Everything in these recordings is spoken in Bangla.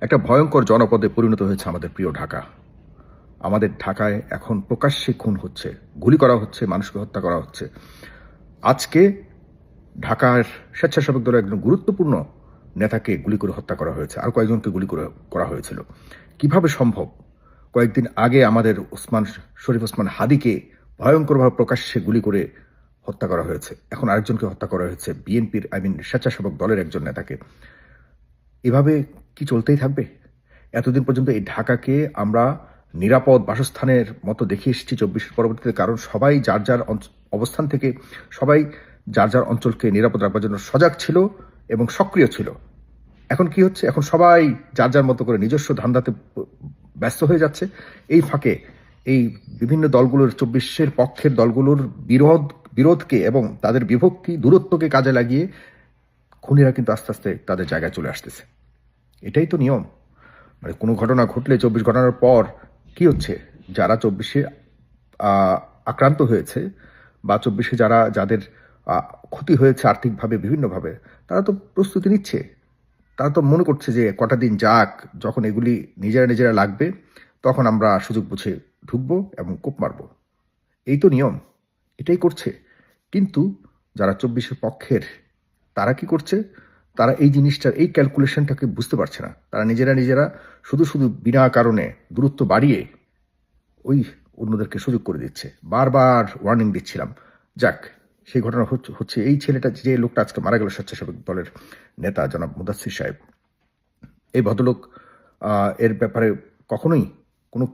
একটা ভয়ঙ্কর জনপদে পরিণত হয়েছে আমাদের প্রিয় ঢাকা। আমাদের ঢাকায় এখন প্রকাশ্যে খুন হচ্ছে, গুলি করা হচ্ছে, মানুষকে হত্যা করা হচ্ছে। আজকে ঢাকার স্বেচ্ছাসেবক দলের একজন গুরুত্বপূর্ণ নেতাকে গুলি করে হত্যা করা হয়েছে, আর কয়েকজনকে গুলি করে করা হয়েছিল। কিভাবে সম্ভব? কয়েকদিন আগে আমাদের শরীফ ওসমান হাদিকে ভয়ঙ্করভাবে প্রকাশ্যে গুলি করে হত্যা করা হয়েছে। এখন আরেকজনকে হত্যা করা হয়েছে, বিএনপির স্বেচ্ছাসেবক দলের একজন নেতাকে। এভাবে কি চলতেই থাকবে? এতদিন পর্যন্ত এই ঢাকাকে আমরা নিরাপদ বাসস্থানের মতো দেখে এসেছি ২৪-এর পরবর্তীতে, কারণ সবাই যার যার অবস্থান থেকে সবাই যার যার অঞ্চলকে নিরাপদ রাখবার জন্য সজাগ ছিল এবং সক্রিয় ছিল। এখন কি হচ্ছে? এখন সবাই যার যার মতো করে নিজস্ব ধান্দাতে ব্যস্ত হয়ে যাচ্ছে। এই ফাঁকে এই বিভিন্ন দলগুলোর ২৪-এর পক্ষের দলগুলোর বিরোধকে এবং তাদের বিভক্তি দূরত্বকে কাজে লাগিয়ে খুনিরা কিন্তু আস্তে আস্তে তাদের জায়গায় চলে আসতেছে। এটাই তো নিয়ম। মানে কোনো ঘটনা ঘটলে ২৪ ঘটনার পর কি হচ্ছে? যারা ২৪-এ আক্রান্ত হয়েছে বা ২৪-এ যাদের ক্ষতি হয়েছে আর্থিকভাবে বিভিন্নভাবে, তারা তো প্রস্তুতি নিচ্ছে। তারা তো মনে করছে যে কটা দিন যাক, যখন এগুলি নিজেরা নিজেরা লাগবে তখন আমরা সুযোগ বুঝে ঢুকবো এবং কোপ মারব। এই তো নিয়ম, এটাই করছে। কিন্তু যারা ২৪-এর পক্ষের, তারা কি করছে? তারা এই জিনিসটার এই ক্যালকুলেশনটাকে বুঝতে পারছে না। তারা নিজেরা শুধু শুধু বিনা কারণে দূরত্ব বাড়িয়ে ওই অন্যদেরকে সুযোগ করে দিচ্ছে। বারবার ওয়ার্নিং দিচ্ছিলাম। যাক, সেই ঘটনা হচ্ছে এই ছেলেটা, যে লোকটা আজকে মারা গেল, স্বেচ্ছাসেবক দলের নেতা জনাব মুদাচ্ছির সাহেব। এই ভদ্রলোক, এর ব্যাপারে কখনোই কোনো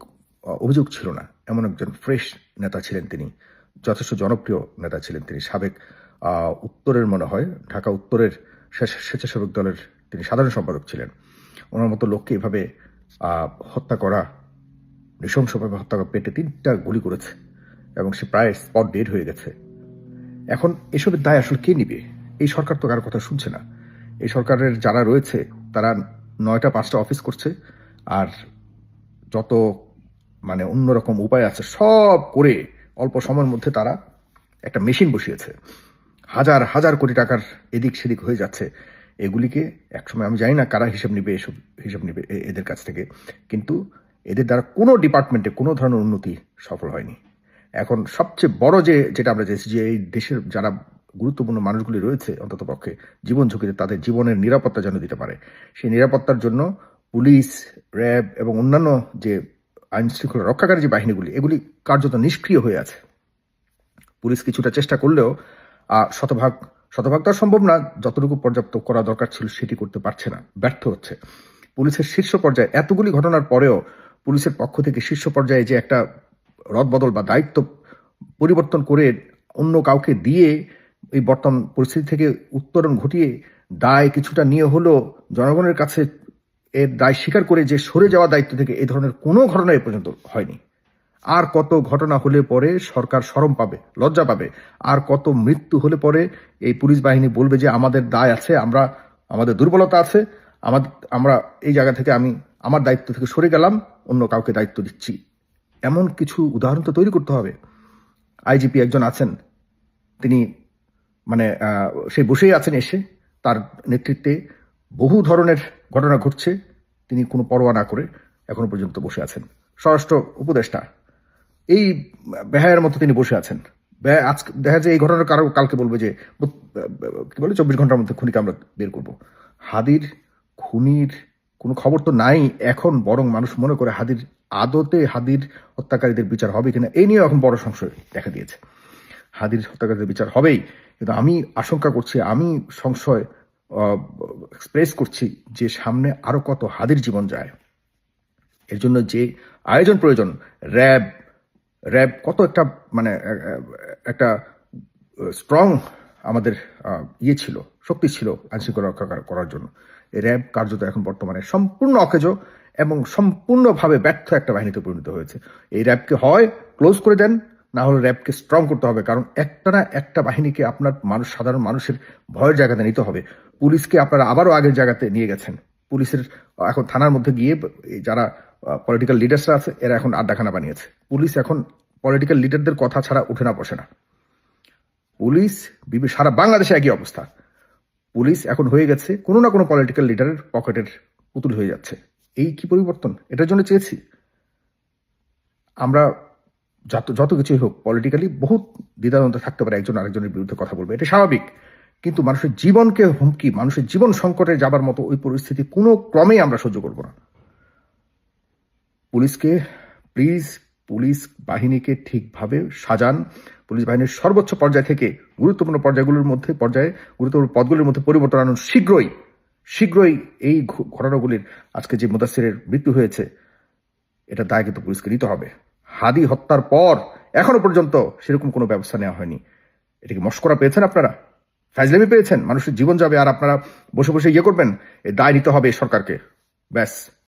অভিযোগ ছিল না। এমন একজন ফ্রেশ নেতা ছিলেন তিনি, যথেষ্ট জনপ্রিয় নেতা ছিলেন তিনি। সাবেক উত্তরের, মনে হয় ঢাকা উত্তরের স্বেচ্ছাসেবক দলের তিনি সাধারণ সম্পাদক ছিলেন। ওনার মতো লোককে এভাবে হত্যা করা, নৃশংসভাবে হত্যা করা, পেটে ৩টা গুলি করেছে এবং সে প্রায় স্পট ডেড হয়ে গেছে। এখন এসবের দায় আসলে কে নিবে? এই সরকার তো কারো কথা শুনছে না। এই সরকারের যারা রয়েছে তারা ৯টা ৫টা অফিস করছে, আর যত মানে অন্যরকম উপায় আছে সব করে অল্প সময়ের মধ্যে তারা একটা মেশিন বসিয়েছে। হাজার হাজার কোটি টাকার এদিক সেদিক হয়ে যাচ্ছে। এগুলিকে একসময়, আমি জানি না কারা হিসেব নিবে, এসব হিসেব নিবে এদের কাছ থেকে, কিন্তু এদের দ্বারা কোনো ডিপার্টমেন্টে কোনো ধরনের উন্নতি সফল হয়নি। এখন সবচেয়ে বড় যেটা আমরা চেয়েছি, যে এই দেশের যারা গুরুত্বপূর্ণ মানুষগুলি রয়েছে, অন্তত পক্ষে জীবন ঝুঁকিতে তাদের জীবনের নিরাপত্তা যেন দিতে পারে, সেই নিরাপত্তার জন্য পুলিশ, র্যাব এবং অন্যান্য যে আইন শৃঙ্খলা রক্ষাকারী যে বাহিনীগুলি, এগুলি কার্যত নিষ্ক্রিয় হয়ে আছে। পুলিশ কিছুটা চেষ্টা করলেও শতভাগ তো সম্ভব না, যতটুকু পর্যাপ্ত করা দরকার ছিল সেটি করতে পারছে না, ব্যর্থ হচ্ছে। পুলিশের শীর্ষ পর্যায়ে এতগুলি ঘটনার পরেও পুলিশের পক্ষ থেকে শীর্ষ পর্যায়ে যে একটা রদবদল বা দায়িত্ব পরিবর্তন করে অন্য কাউকে দিয়ে এই বর্তমান পরিস্থিতি থেকে উত্তরণ ঘটিয়ে দায় কিছুটা নিয়ে হলো জনগণের কাছে এর দায় স্বীকার করে যে সরে যাওয়া দায়িত্ব থেকে, এই ধরনের কোনো ঘটনা এ পর্যন্ত হয়নি। আর কত ঘটনা হলে পরে সরকার শরম পাবে, লজ্জা পাবে? আর কত মৃত্যু হলে পরে এই পুলিশ বাহিনী বলবে যে আমাদের দায় আছে, আমাদের দুর্বলতা আছে, আমরা এই জায়গা থেকে আমার দায়িত্ব থেকে সরে গেলাম, অন্য কাউকে দায়িত্ব দিচ্ছি। এমন কিছু উদাহরণ তো তৈরি করতে হবে। আইজিপি একজন আছেন, তিনি সে বসেই আছেন, এসে তার নেতৃত্বে বহু ধরনের ঘটনা ঘটছে, তিনি কোনো পরোয়া না করে এখনো পর্যন্ত বসে আছেন। স্বরাষ্ট্র উপদেষ্টা এই বেহায়ের মতো তিনি বসে আছেন। আজকে দেখা যায় এই ঘটনার কালকে বলবে যে কি বলে ২৪ ঘন্টার মধ্যে খুনিকে আমরা বের করব। হাদির খুনির কোনো খবর তো নাই এখন, বরং মানুষ মনে করে হাদির হত্যাকারীদের বিচার হবে কিনা এই নিয়ে এখন বড় সংশয় দেখা দিয়েছে। হাদির হত্যাকারীদের বিচার হবেই, কিন্তু আমি আশঙ্কা করছি, আমি সংশয় এক্সপ্রেস করছি যে সামনে আরো কত হাদির জীবন যায়। এর জন্য যে আয়োজন প্রয়োজন, র্যাব কত একটা স্ট্রং আমাদের ছিল, শক্তি ছিল আইনশৃঙ্খলা রক্ষা করার জন্য। এই র্যাব কার্যত এখন বর্তমানে সম্পূর্ণ অকেজ এবং সম্পূর্ণভাবে ব্যর্থ একটা বাহিনীতে পরিণত হয়েছে। এই র্যাবকে হয় ক্লোজ করে দেন, না হলে র্যাবকে স্ট্রং করতে হবে, কারণ একটা না একটা বাহিনীকে আপনার সাধারণ মানুষের ভয়ের জায়গাতে নিতে হবে। পুলিশকে আপনারা আবারও আগের জায়গাতে নিয়ে গেছেন। পুলিশের এখন থানার মধ্যে গিয়ে যারা পলিটিক্যাল লিডার্সরা আছে, এরা এখন আড্ডাখানা বানিয়েছে। পুলিশ এখন পলিটিক্যাল লিডারদের কথা ছাড়া উঠে না বসে না। পুলিশ সারা বাংলাদেশে একই অবস্থা। পুলিশ এখন হয়ে গেছে কোনো না কোনো পলিটিক্যাল লিডারের পকেটের পুতুল হয়ে যাচ্ছে। এই কি পরিবর্তন? এটার জন্য চেয়েছি আমরা। যত কিছুই হোক, পলিটিক্যালি বহুত দ্বিধাদ্বন্দ্ব থাকতে পারে, একজন আরেকজনের বিরুদ্ধে কথা বলবে, এটা স্বাভাবিক। কিন্তু মানুষের জীবনকে হুমকি, মানুষের জীবন সংকটে যাবার মতো ওই পরিস্থিতি কোনো ক্রমেই আমরা সহ্য করব না। পুলিশকে প্লিজ, পুলিশ বাহিনীকে ঠিকভাবে সাজান। পুলিশ বাহিনীর সর্বোচ্চ পর্যায় থেকে গুরুত্বপূর্ণ গুরুত্বপূর্ণ পদগুলির মধ্যে পরিবর্তন আনুন শীঘ্রই। শীঘ্রই এই ঘটনাগুলির, আজকে যে মুদাসসিরের মৃত্যু হয়েছে, এটা দায় কিন্তু পুলিশকে নিতে হবে। হাদি হত্যার পর এখনো পর্যন্ত সেরকম কোনো ব্যবস্থা নেওয়া হয়নি। এটা কি মস্করা পেয়েছেন আপনারা? ফাজলামি পেয়েছেন? মানুষের জীবন যাবে আর আপনারা বসে বসে ইয়ে করবেন? এই দায় নিতে হবে সরকারকে, ব্যাস।